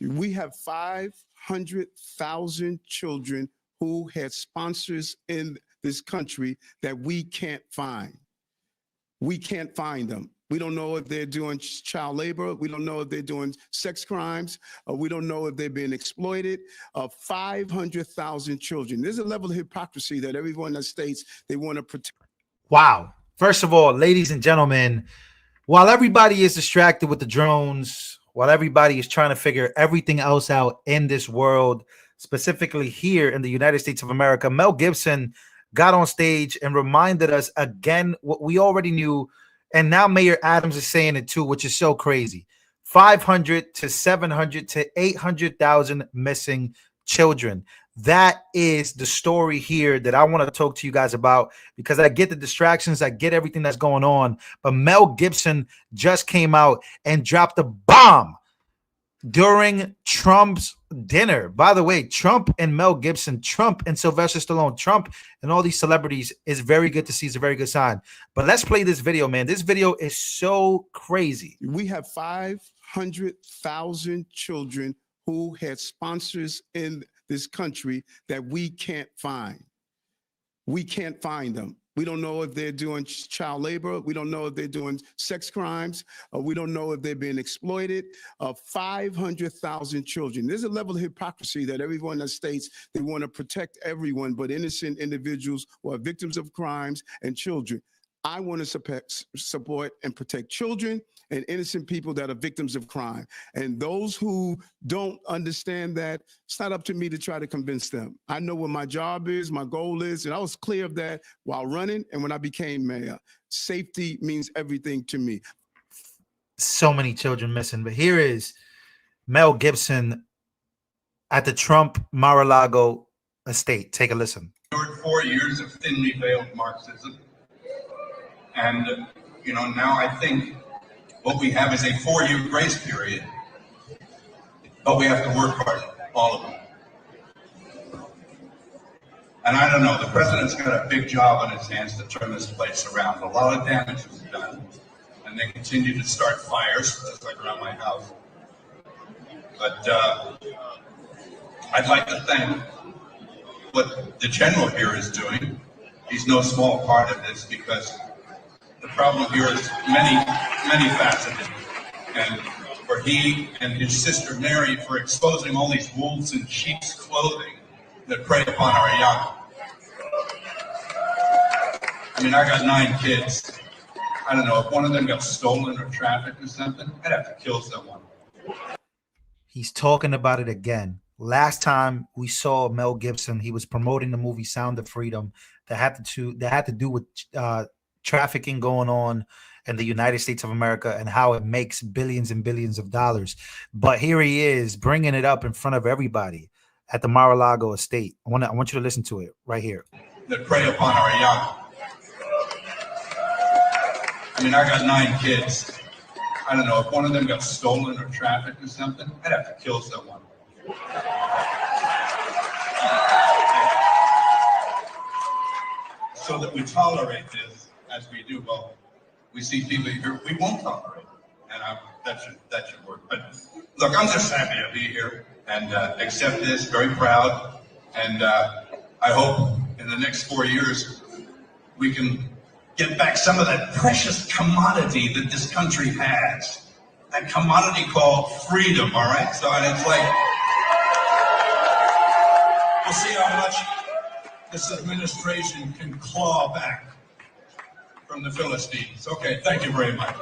We have 500,000 children who had sponsors in this country that we can't find. We can't find them. We don't know if they're doing child labor. We don't know if they're doing sex crimes. We don't know if they're being exploited. 500,000 children. There's a level of hypocrisy that everyone that states they want to protect. Wow. First of all, ladies and gentlemen, while everybody is distracted with the drones, while everybody is trying to figure everything else out in this world, specifically here in the United States of America, Mel Gibson got on stage and reminded us again what we already knew. And now Mayor Adams is saying it too, which is so crazy. 500 to 700 to 800,000 missing children. That is the story here that I want to talk to you guys about, because I get the distractions, I get everything that's going on. But Mel Gibson just came out and dropped a bomb during Trump's dinner. By the way, Trump and Mel Gibson, Trump and Sylvester Stallone, Trump and all these celebrities is very good to see. It's a very good sign. But let's play this video, man. This video is so crazy. We have 500,000 children who had sponsors in this country that we can't find. We can't find them. We don't know if they're doing child labor. We don't know if they're doing sex crimes. We don't know if they're being exploited. 500,000 children. There's a level of hypocrisy that everyone that states they want to protect everyone, but innocent individuals who are victims of crimes and children. I want to support and protect children and innocent people that are victims of crime. And those who don't understand that, it's not up to me to try to convince them. I know what my job is, my goal is, and I was clear of that while running and when I became mayor. Safety means everything to me. So many children missing. But here is Mel Gibson at the Trump Mar-a-Lago estate. Take a listen. 4 years of thinly veiled Marxism. And, you know, now I think what we have is a 4-year grace period, but we have to work hard, all of them. And I don't know, the president's got a big job on his hands to turn this place around. A lot of damage was done, and they continue to start fires, just like around my house. But I'd like to thank what the general here is doing. He's no small part of this, because the problem here is many faceted, and for he and his sister Mary for exposing all these wolves in sheep's clothing that prey upon our young. I mean, I got 9 kids. I don't know, if one of them got stolen or trafficked or something, I'd have to kill someone. He's talking about it again. Last time we saw Mel Gibson, he was promoting the movie Sound of Freedom that had to do with trafficking going on in the United States of America and how it makes billions and billions of dollars. But here he is bringing it up in front of everybody at the Mar-a-Lago estate. I want you to listen to it right here. That prey upon our young. I mean, I got 9 kids. I don't know, if one of them got stolen or trafficked or something, I'd have to kill someone. So that we tolerate this as we do, well, we see people here we won't tolerate, and that should work. But look, I'm just happy to be here and accept this, very proud, and I hope in the next 4 years we can get back some of that precious commodity that this country has, that commodity called freedom, all right? So, and it's like, we'll see how much this administration can claw back from the Philistines. Okay, thank you very much.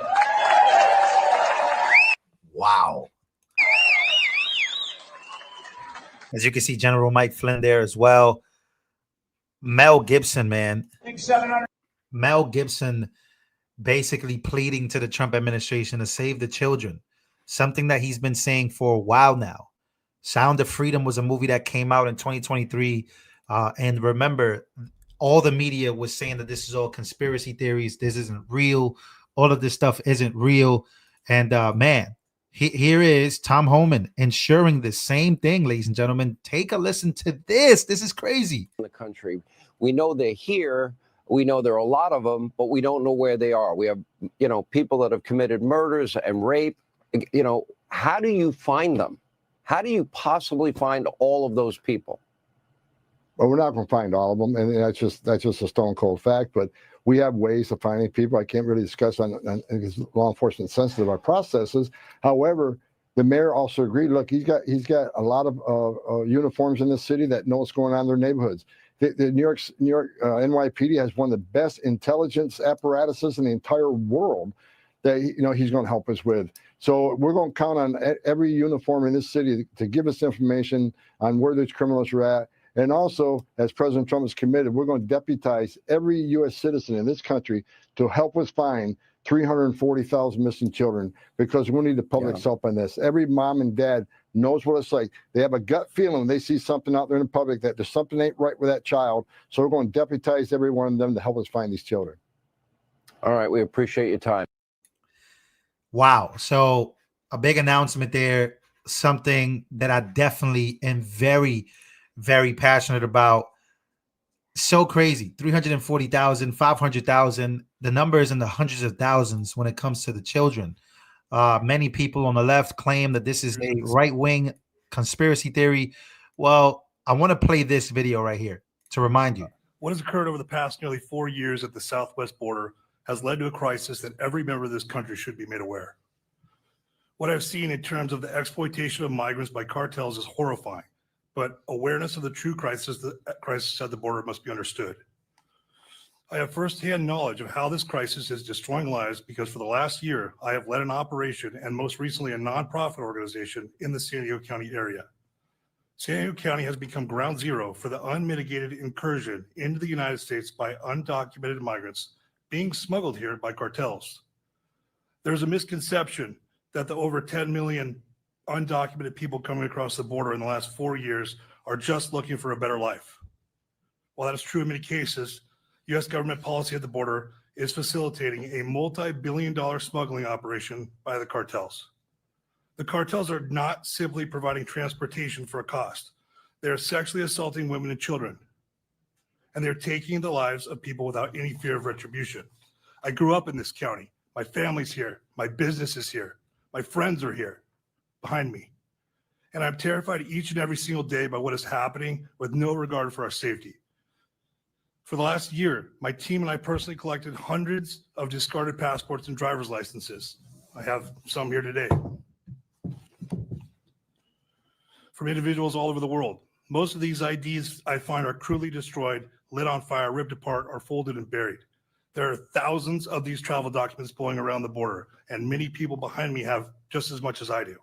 Wow. As you can see, General Mike Flynn there as well. Mel Gibson, man. Mel Gibson basically pleading to the Trump administration to save the children. Something that he's been saying for a while now. Sound of Freedom was a movie that came out in 2023. And remember, all the media was saying that this is all conspiracy theories. This isn't real. All of this stuff isn't real. And man, here is Tom Homan ensuring the same thing, ladies and gentlemen. Take a listen to this. This is crazy. In the country, we know they're here. We know there are a lot of them, but we don't know where they are. We have, people that have committed murders and rape. How do you find them? How do you possibly find all of those people? Well, we're not going to find all of them, and that's just a stone cold fact. But we have ways of finding people. I can't really discuss on because law enforcement sensitive our processes. However, the mayor also agreed. Look, he's got a lot of uniforms in the city that know what's going on in their neighborhoods. The New York NYPD has one of the best intelligence apparatuses in the entire world that he's going to help us with. So we're going to count on every uniform in this city to give us information on where these criminals are at. And also, as President Trump is committed, we're going to deputize every U.S. citizen in this country to help us find 340,000 missing children, because we need the public's help on this. Every mom and dad knows what it's like. They have a gut feeling when they see something out there in the public that there's something ain't right with that child. So we're going to deputize every one of them to help us find these children. All right. We appreciate your time. Wow. So a big announcement there, something that I definitely am very, very passionate about. So crazy. 340,000, 500,000. The number is in the hundreds of thousands when it comes to the children. Many people on the left claim that this is a right-wing conspiracy theory. Well, I want to play this video right here to remind you. What has occurred over the past nearly 4 years at the southwest border has led to a crisis that every member of this country should be made aware. What I've seen in terms of the exploitation of migrants by cartels is horrifying, but awareness of the true crisis at the border must be understood. I have firsthand knowledge of how this crisis is destroying lives because for the last year, I have led an operation and most recently a nonprofit organization in the San Diego County area. San Diego County has become ground zero for the unmitigated incursion into the United States by undocumented migrants being smuggled here by cartels. There's a misconception that the over 10 million undocumented people coming across the border in the last 4 years are just looking for a better life. While that is true in many cases, U.S. government policy at the border is facilitating a multi-billion-dollar smuggling operation by the cartels. The cartels are not simply providing transportation for a cost. They are sexually assaulting women and children, and they're taking the lives of people without any fear of retribution. I grew up in this county. My family's here. My business is here. My friends are here behind me. And I'm terrified each and every single day by what is happening with no regard for our safety. For the last year, my team and I personally collected hundreds of discarded passports and driver's licenses. I have some here today. From individuals all over the world. Most of these IDs I find are crudely destroyed, lit on fire, ripped apart, or folded and buried. There are thousands of these travel documents blowing around the border, and many people behind me have just as much as I do.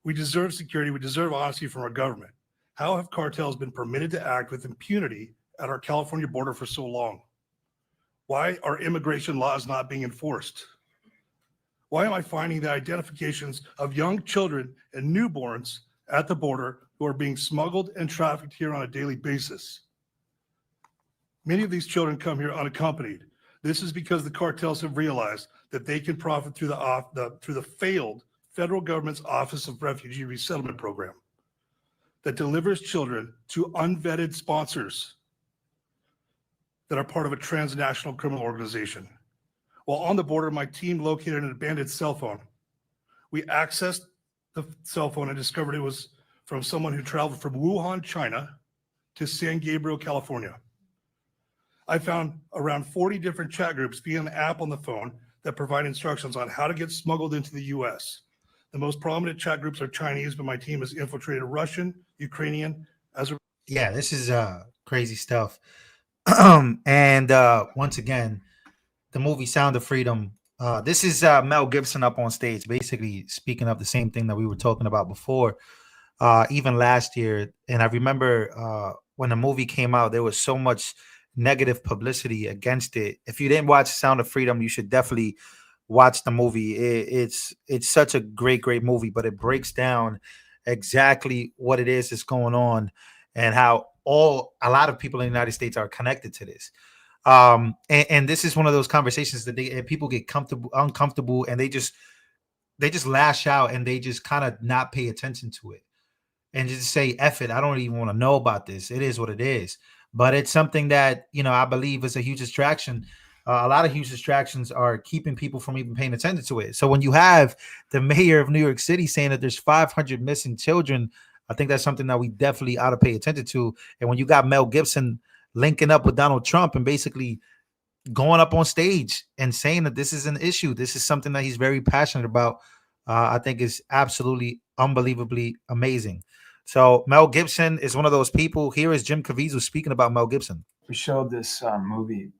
We deserve security. We deserve honesty from our government. How have cartels been permitted to act with impunity at our California border for so long? Why are immigration laws not being enforced? Why am I finding the identifications of young children and newborns at the border who are being smuggled and trafficked here on a daily basis? Many of these children come here unaccompanied. This is because the cartels have realized that they can profit through the failed federal government's Office of Refugee Resettlement Program that delivers children to unvetted sponsors that are part of a transnational criminal organization. While on the border, my team located an abandoned cell phone. We accessed the cell phone and discovered it was from someone who traveled from Wuhan, China to San Gabriel, California. I found around 40 different chat groups via an app on the phone that provide instructions on how to get smuggled into the US. The most prominent chat groups are Chinese, but my team has infiltrated Russian, Ukrainian, Yeah, this is crazy stuff. And once again, the movie Sound of Freedom. This is Mel Gibson up on stage, basically speaking of the same thing that we were talking about before, even last year. And I remember when the movie came out, there was so much negative publicity against it. If you didn't watch Sound of Freedom, you should definitely watch the movie. It's such a great movie, but it breaks down exactly what it is that's going on and how a lot of people in the United States are connected to this. And this is one of those conversations that people get uncomfortable, and they just lash out and they just kind of not pay attention to it and just say, F it, I don't even want to know about this. It is what it is. But it's something that, I believe is a huge distraction. A lot of huge distractions are keeping people from even paying attention to it. So when you have the mayor of New York City saying that there's 500 missing children, I think that's something that we definitely ought to pay attention to. And when you got Mel Gibson linking up with Donald Trump and basically going up on stage and saying that this is an issue, this is something that he's very passionate about, I think is absolutely unbelievably amazing. So Mel Gibson is one of those people. Here is Jim Caviezel speaking about Mel Gibson. We showed this movie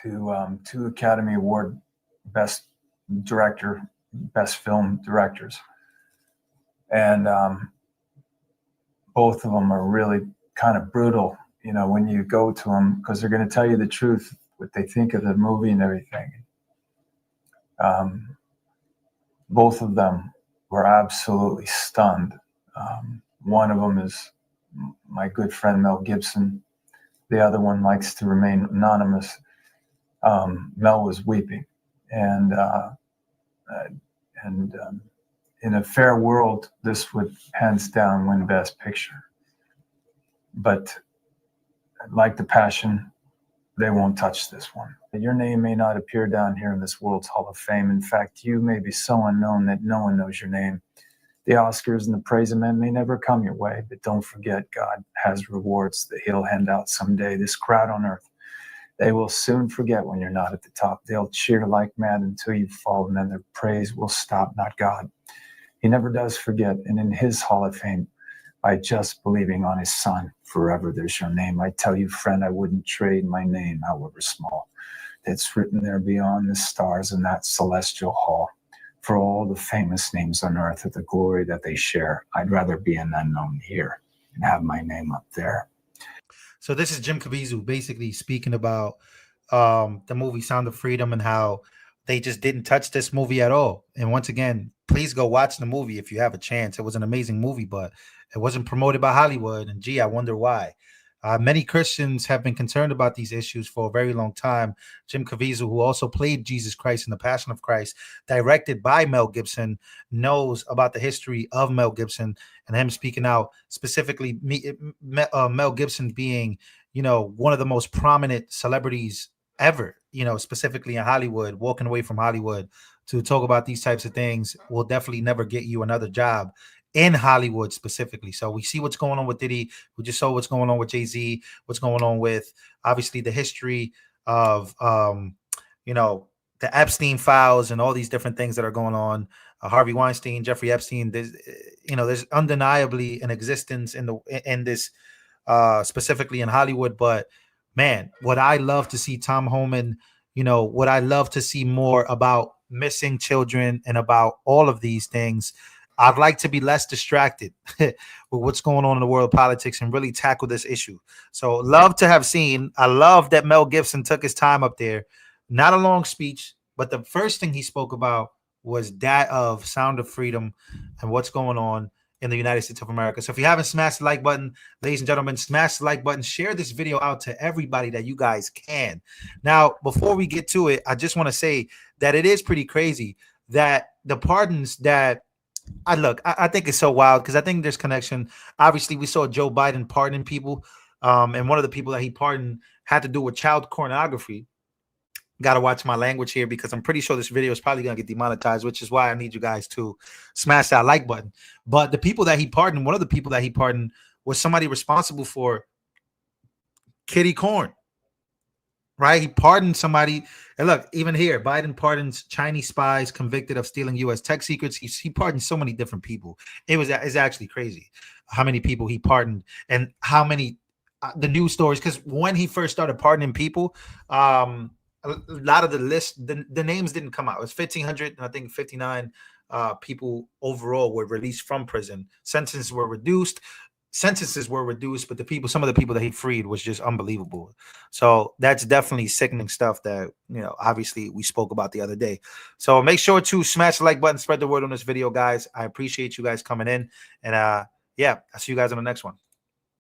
to two Academy Award Best Director, Best Film Directors. And both of them are really kind of brutal, you know, when you go to them, because they're going to tell you the truth, what they think of the movie and everything. Both of them were absolutely stunned. One of them is my good friend Mel Gibson. The other one likes to remain anonymous. Mel was weeping, and in a fair world, this would hands down win Best Picture. But like The Passion, they won't touch this one. Your name may not appear down here in this world's Hall of Fame. In fact, you may be so unknown that no one knows your name. The Oscars and the praise of men may never come your way, but don't forget, God has rewards that he'll hand out someday. This crowd on earth, they will soon forget when you're not at the top. They'll cheer like mad until you fall, and then their praise will stop, not God. He never does forget, and in his Hall of Fame, by just believing on his son, forever there's your name. I tell you, friend, I wouldn't trade my name, however small. It's written there beyond the stars in that celestial hall. For all the famous names on earth of the glory that they share, I'd rather be an unknown here and have my name up there. So this is Jim Caviezel basically speaking about the movie Sound of Freedom and how they just didn't touch this movie at all. And once again, please go watch the movie if you have a chance. It was an amazing movie, but it wasn't promoted by Hollywood. And gee, I wonder why. Many Christians have been concerned about these issues for a very long time. Jim Caviezel, who also played Jesus Christ in The Passion of Christ, directed by Mel Gibson, knows about the history of Mel Gibson and him speaking out, specifically Mel Gibson being, you know, one of the most prominent celebrities ever, you know, specifically in Hollywood, walking away from Hollywood to talk about these types of things will definitely never get you another job in Hollywood specifically. So we see what's going on with Diddy. We just saw what's going on with Jay-Z, what's going on with obviously the history of, you know, the Epstein files and all these different things that are going on. Harvey Weinstein, Jeffrey Epstein, there's undeniably an existence in this specifically in Hollywood. But man, what I love to see Tom Homan, you know, what I love to see more about missing children and about all of these things. I'd like to be less distracted with what's going on in the world of politics and really tackle this issue. So love to have seen. I love that Mel Gibson took his time up there. Not a long speech, but the first thing he spoke about was that of Sound of Freedom and what's going on in the United States of America. So if you haven't smashed the like button, ladies and gentlemen, smash the like button, share this video out to everybody that you guys can. Now, before we get to it, I just want to say that it is pretty crazy that the pardons that I think it's so wild because I think there's connection. Obviously, we saw Joe Biden pardoning people, and one of the people that he pardoned had to do with child pornography. Got to watch my language here because I'm pretty sure this video is probably going to get demonetized, which is why I need you guys to smash that like button. But the people that he pardoned, one of the people that he pardoned was somebody responsible for Kitty Corn. Right? He pardoned somebody. And look, even here, Biden pardons Chinese spies convicted of stealing U.S. tech secrets. He pardoned so many different people. It's actually crazy how many people he pardoned and how many the news stories. Because when he first started pardoning people, a lot of the list, the names didn't come out. It was 1,500, and I think 59 people overall were released from prison. Sentences were reduced, but some of the people that he freed was just unbelievable. So that's definitely sickening stuff that, you know, obviously we spoke about the other day. So make sure to smash the like button, spread the word on this video, guys. I appreciate you guys coming in. And yeah, I'll see you guys on the next one.